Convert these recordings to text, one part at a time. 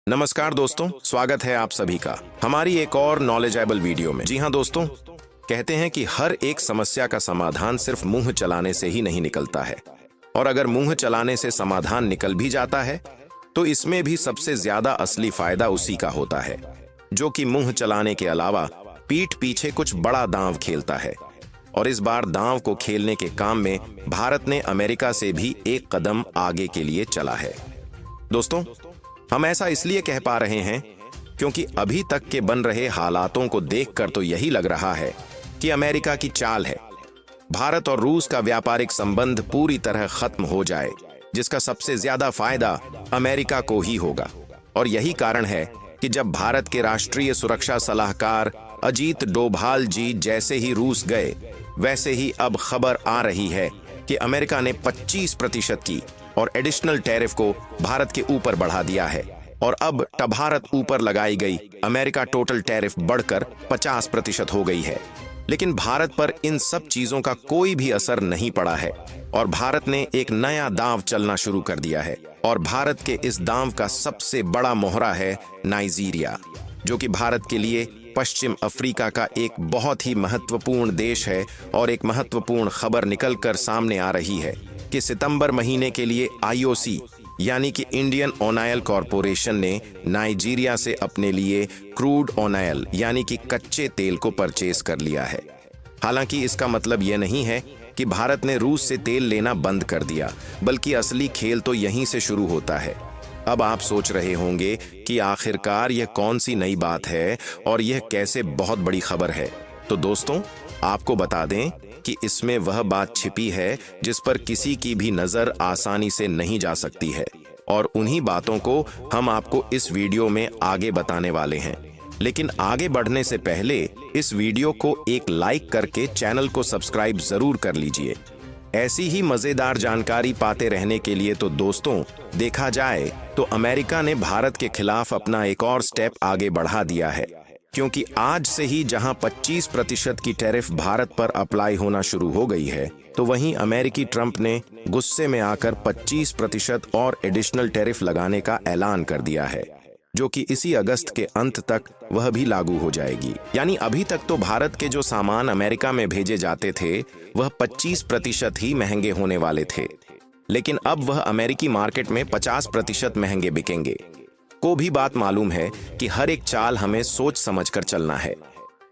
नमस्कार दोस्तों, स्वागत है आप सभी का हमारी एक और नॉलेजेबल वीडियो में। जी हाँ दोस्तों, कहते हैं कि हर एक समस्या का समाधान सिर्फ मुंह चलाने से ही नहीं निकलता है, और अगर मुंह चलाने से समाधान निकल भी जाता है तो इसमें भी सबसे ज्यादा असली फायदा उसी का होता है जो कि मुंह चलाने के अलावा पीठ पीछे कुछ बड़ा दांव खेलता है। और इस बार दांव को खेलने के काम में भारत ने अमेरिका से भी एक कदम आगे के लिए चला है। दोस्तों, हम ऐसा इसलिए कह पा रहे हैं क्योंकि अभी तक के बन रहे हालातों को देखकर तो यही लग रहा है कि अमेरिका की चाल है भारत और रूस का व्यापारिक संबंध पूरी तरह खत्म हो जाए, जिसका सबसे ज्यादा फायदा अमेरिका को ही होगा। और यही कारण है कि जब भारत के राष्ट्रीय सुरक्षा सलाहकार अजीत डोभाल जी जैसे ही रूस गए, वैसे ही अब खबर आ रही है कि अमेरिका ने 25% की और एडिशनल टैरिफ को भारत के ऊपर बढ़ा दिया है। और अब भारत ऊपर लगाई गई अमेरिका टोटल टैरिफ बढ़कर 50% हो गई है। लेकिन भारत पर इन सब चीजों का कोई भी असर नहीं पड़ा है और भारत ने एक नया दांव चलना शुरू कर दिया है। और भारत के इस दांव का सबसे बड़ा मोहरा है नाइजीरिया, जो कि भारत के लिए पश्चिम अफ्रीका का एक बहुत ही महत्वपूर्ण देश है। और एक महत्वपूर्ण खबर निकलकर सामने आ रही है कि सितंबर महीने के लिए आईओसी यानी कि इंडियन ऑयल कॉरपोरेशन ने नाइजीरिया से अपने लिए क्रूड ऑयल यानी कि कच्चे तेल को परचेज कर लिया है। हालांकि इसका मतलब यह नहीं है कि भारत ने रूस से तेल लेना बंद कर दिया, बल्कि असली खेल तो यहीं से शुरू होता है। अब आप सोच रहे होंगे कि आखिरकार यह कौन सी नई बात है और यह कैसे बहुत बड़ी खबर है। तो दोस्तों, आपको बता दें कि इसमें वह बात छिपी है जिस पर किसी की भी नजर आसानी से नहीं जा सकती है, और उन्हीं बातों को हम आपको इस वीडियो में आगे बताने वाले हैं। लेकिन आगे बढ़ने से पहले इस वीडियो को एक लाइक करके चैनल को सब्सक्राइब जरूर कर लीजिए। ऐसी ही मजेदार जानकारी पाते रहने के लिए तो दोस्तों, देखा जाए तो अमेरिका ने भारत के खिलाफ अपना एक और स्टेप आगे बढ़ा दिया है, क्योंकि आज से ही जहां 25% की टैरिफ भारत पर अप्लाई होना शुरू हो गई है, तो वहीं अमेरिकी ट्रंप ने गुस्से में आकर 25% और एडिशनल टैरिफ लगाने का ऐलान कर दिया है, जो कि इसी अगस्त के अंत तक वह भी लागू हो जाएगी। यानी अभी तक तो भारत के जो सामान अमेरिका में भेजे जाते थे वह 25% ही महंगे होने वाले थे, लेकिन अब वह अमेरिकी मार्केट में 50% महंगे बिकेंगे। को भी बात मालूम है कि हर एक चाल हमें सोच समझकर चलना है,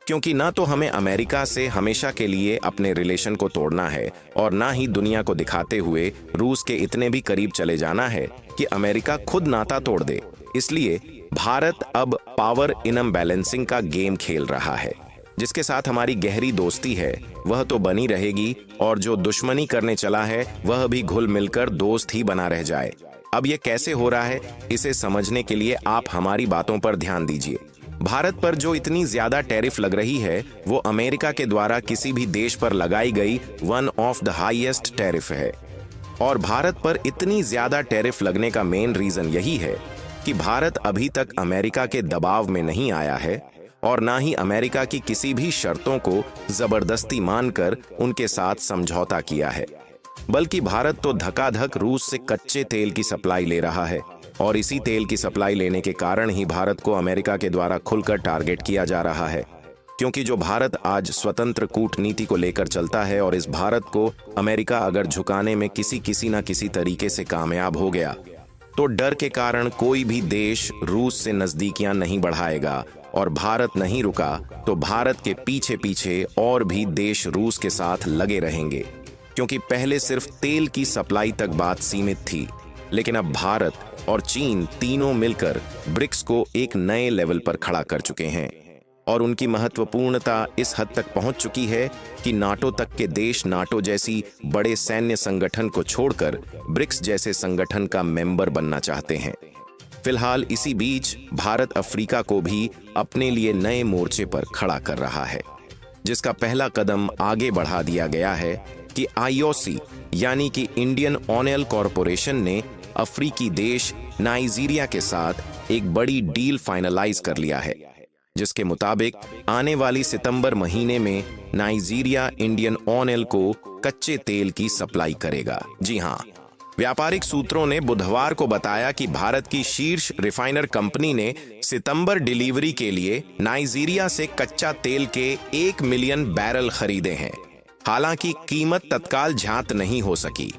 क्योंकि ना तो हमें अमेरिका से हमेशा के लिए अपने रिलेशन को तोड़ना है और ना ही दुनिया को दिखाते हुए रूस के इतने भी करीब चले जाना है कि अमेरिका खुद नाता तोड़ दे। इसलिए भारत अब पावर इनबैलेंसिंग का गेम खेल रहा है, जिसके साथ हमारी गहरी दोस्ती है वह तो बनी रहेगी, और जो दुश्मनी करने चला है वह भी घुल मिलकर दोस्त ही बना रह जाए। अब यह कैसे हो रहा है, इसे समझने के लिए आप हमारी बातों पर ध्यान दीजिए। भारत पर जो इतनी ज्यादा टैरिफ लग रही है वो अमेरिका के द्वारा किसी भी देश पर लगाई गई one of the highest tariff है। और भारत पर इतनी ज्यादा टैरिफ लगने का मेन रीजन यही है कि भारत अभी तक अमेरिका के दबाव में नहीं आया है और ना ही अमेरिका की किसी भी शर्तों को जबरदस्ती मानकर उनके साथ समझौता किया है, बल्कि भारत तो धकाधक रूस से कच्चे तेल की सप्लाई ले रहा है। और इसी तेल की सप्लाई लेने के कारण ही भारत को अमेरिका के द्वारा खुलकर टारगेट किया जा रहा है, क्योंकि जो भारत आज स्वतंत्र कूटनीति को लेकर चलता है, और इस भारत को अमेरिका अगर झुकाने में किसी ना किसी तरीके से कामयाब हो गया तो डर के कारण कोई भी देश रूस से नजदीकियां नहीं बढ़ाएगा। और भारत नहीं रुका तो भारत के पीछे पीछे और भी देश रूस के साथ लगे रहेंगे, क्योंकि पहले सिर्फ तेल की सप्लाई तक बात सीमित थी, लेकिन अब भारत और चीन तीनों मिलकर ब्रिक्स को एक नए लेवल पर खड़ा कर चुके हैं। और उनकी महत्वपूर्णता इस हद तक पहुंच चुकी है कि नाटो तक के देश नाटो जैसी बड़े सैन्य संगठन को छोड़कर ब्रिक्स जैसे संगठन का मेंबर बनना चाहते हैं। फिलहाल इसी बीच भारत अफ्रीका को भी अपने लिए नए मोर्चे पर खड़ा कर रहा है, जिसका पहला कदम आगे बढ़ा दिया गया है कि आईओसी यानी कि इंडियन ऑयल कॉरपोरेशन ने अफ्रीकी देश नाइजीरिया के साथ एक बड़ी डील फाइनलाइज कर लिया है, जिसके मुताबिक आने वाली सितंबर महीने में नाइजीरिया इंडियन ऑयल को कच्चे तेल की सप्लाई करेगा। जी हाँ, व्यापारिक सूत्रों ने बुधवार को बताया कि भारत की शीर्ष रिफाइनर कंपनी ने सितंबर डिलीवरी के लिए नाइजीरिया से कच्चा तेल के 1 मिलियन बैरल खरीदे हैं। हालांकि कीमत तत्काल ज्ञात नहीं हो सकी।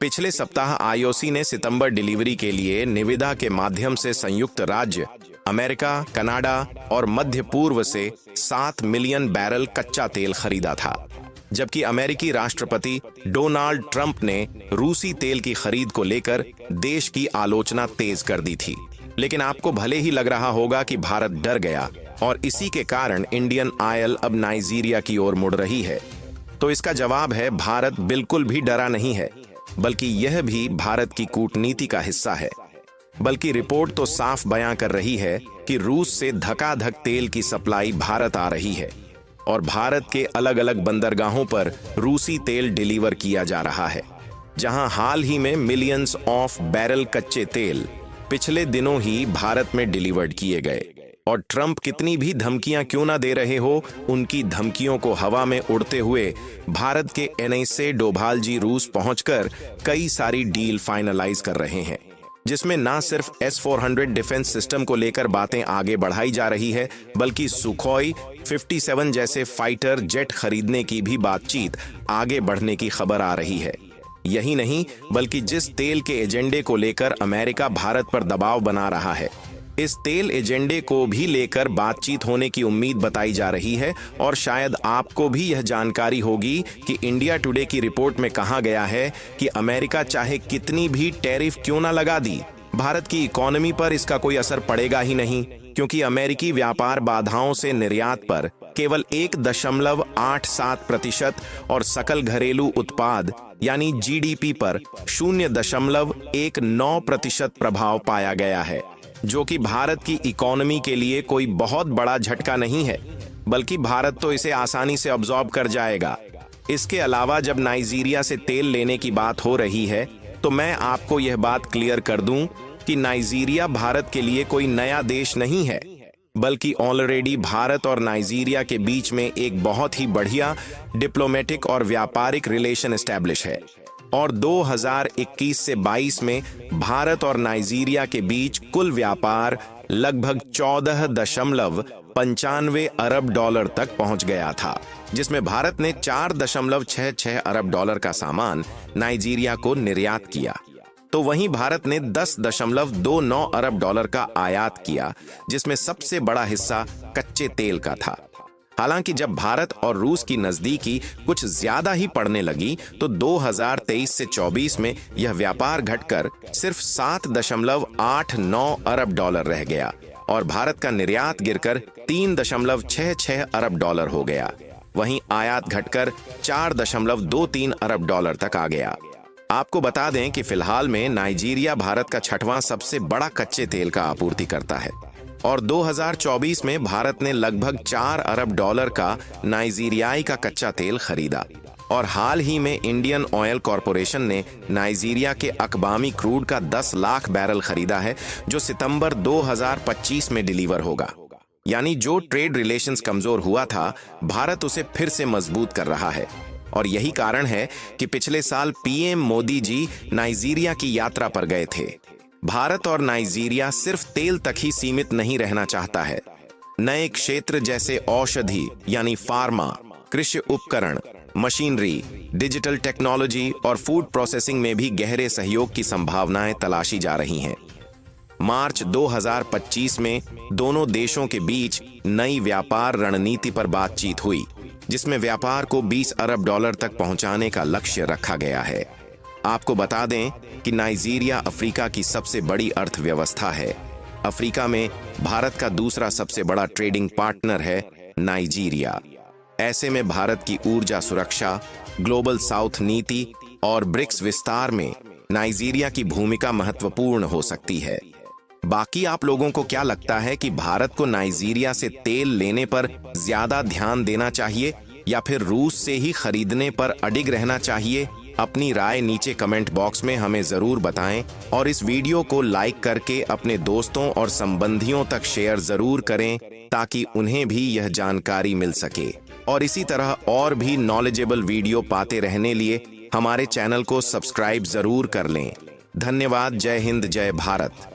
पिछले सप्ताह आईओसी ने सितंबर डिलीवरी के लिए निविदा के माध्यम से संयुक्त राज्य अमेरिका, कनाडा और मध्य पूर्व से 7 मिलियन बैरल कच्चा तेल खरीदा था, जबकि अमेरिकी राष्ट्रपति डोनाल्ड ट्रंप ने रूसी तेल की खरीद को लेकर देश की आलोचना तेज कर दी थी। लेकिन आपको भले ही लग रहा होगा कि भारत डर गया और इसी के कारण इंडियन ऑयल अब नाइजीरिया की ओर मुड़ रही है, तो इसका जवाब है भारत बिल्कुल भी डरा नहीं है, बल्कि यह भी भारत की कूटनीति का हिस्सा है। बल्कि रिपोर्ट तो साफ बयां कर रही है कि रूस से धकाधक तेल की सप्लाई भारत आ रही है और भारत के अलग अलग बंदरगाहों पर रूसी तेल डिलीवर किया जा रहा है, जहां हाल ही में मिलियंस ऑफ बैरल कच्चे तेल पिछले दिनों ही भारत में डिलीवर्ड किए गए। और ट्रंप कितनी भी धमकियां क्यों ना दे रहे हो, उनकी धमकियों को हवा में उड़ते हुए भारत के एनएसए डोभाल जी रूस पहुंचकर कई सारी डील फाइनलाइज कर रहे हैं, जिसमें ना सिर्फ S-400 डिफेंस सिस्टम को लेकर बातें आगे बढ़ाई जा रही है, बल्कि सुखोई 57 जैसे फाइटर जेट खरीदने की भी बातचीत आगे बढ़ने की खबर आ रही है। यही नहीं, बल्कि जिस तेल के एजेंडे को लेकर अमेरिका भारत पर दबाव बना रहा है, इस तेल एजेंडे को भी लेकर बातचीत होने की उम्मीद बताई जा रही है। और शायद आपको भी यह जानकारी होगी कि इंडिया टुडे की रिपोर्ट में कहा गया है कि अमेरिका चाहे कितनी भी टैरिफ क्यों ना लगा दी, भारत की इकोनॉमी पर इसका कोई असर पड़ेगा ही नहीं, क्योंकि अमेरिकी व्यापार बाधाओं से निर्यात पर केवल 1.87% और सकल घरेलू उत्पाद यानी जीडीपी पर 0.19% प्रभाव पाया गया है, जो कि भारत की इकोनॉमी के लिए कोई बहुत बड़ा झटका नहीं है, बल्कि भारत तो इसे आसानी से अब्जॉर्ब कर जाएगा। इसके अलावा जब नाइजीरिया से तेल लेने की बात हो रही है, तो मैं आपको यह बात क्लियर कर दूं कि नाइजीरिया भारत के लिए कोई नया देश नहीं है, बल्कि ऑलरेडी भारत और नाइजीरिया के बीच में एक बहुत ही बढ़िया डिप्लोमेटिक और व्यापारिक रिलेशन एस्टैब्लिश है। और 2021 से 22 में भारत और नाइजीरिया के बीच कुल व्यापार लगभग 14.95 अरब डॉलर तक पहुंच गया था, जिसमें भारत ने 4.66 अरब डॉलर का सामान नाइजीरिया को निर्यात किया, तो वहीं भारत ने 10.29 अरब डॉलर का आयात किया, जिसमें सबसे बड़ा हिस्सा कच्चे तेल का था। हालांकि जब भारत और रूस की नजदीकी कुछ ज्यादा ही पड़ने लगी, तो 2023 से 24 में यह व्यापार घटकर सिर्फ 7.89 अरब डॉलर रह गया और भारत का निर्यात गिरकर 3.66 अरब डॉलर हो गया। वहीं आयात घटकर 4.23 अरब डॉलर तक आ गया। आपको बता दें कि फिलहाल में नाइजीरिया भारत का 6वां सबसे बड़ा कच्चे तेल का आपूर्ति करता है और 2024 में भारत ने लगभग 4 अरब डॉलर का नाइजीरियाई का कच्चा तेल खरीदा। और हाल ही में इंडियन ऑयल कॉरपोरेशन ने नाइजीरिया के अकबामी क्रूड का 10 लाख बैरल खरीदा है, जो सितंबर 2025 में डिलीवर होगा। यानी जो ट्रेड रिलेशंस कमजोर हुआ था, भारत उसे फिर से मजबूत कर रहा है। और यही कारण है कि पिछले साल पीएम मोदी जी नाइजीरिया की यात्रा पर गए थे। भारत और नाइजीरिया सिर्फ तेल तक ही सीमित नहीं रहना चाहता है। नए क्षेत्र जैसे औषधि यानी फार्मा, कृषि उपकरण, मशीनरी, डिजिटल टेक्नोलॉजी और फूड प्रोसेसिंग में भी गहरे सहयोग की संभावनाएं तलाशी जा रही हैं। मार्च 2025 में दोनों देशों के बीच नई व्यापार रणनीति पर बातचीत हुई, जिसमें व्यापार को 20 अरब डॉलर तक पहुंचाने का लक्ष्य रखा गया है। आपको बता दें कि नाइजीरिया अफ्रीका की सबसे बड़ी अर्थव्यवस्था है। अफ्रीका में भारत का दूसरा सबसे बड़ा ट्रेडिंग पार्टनर है नाइजीरिया। ऐसे में भारत की ऊर्जा सुरक्षा, ग्लोबल साउथ नीति और ब्रिक्स विस्तार में नाइजीरिया की भूमिका महत्वपूर्ण हो सकती है। बाकी आप लोगों को क्या लगता है कि भारत को नाइजीरिया से तेल लेने पर ज्यादा ध्यान देना चाहिए या फिर रूस से ही खरीदने पर अडिग रहना चाहिए? अपनी राय नीचे कमेंट बॉक्स में हमें जरूर बताएं और इस वीडियो को लाइक करके अपने दोस्तों और संबंधियों तक शेयर जरूर करें, ताकि उन्हें भी यह जानकारी मिल सके। और इसी तरह और भी नॉलेजेबल वीडियो पाते रहने लिए हमारे चैनल को सब्सक्राइब जरूर कर लें। धन्यवाद। जय हिंद, जय भारत।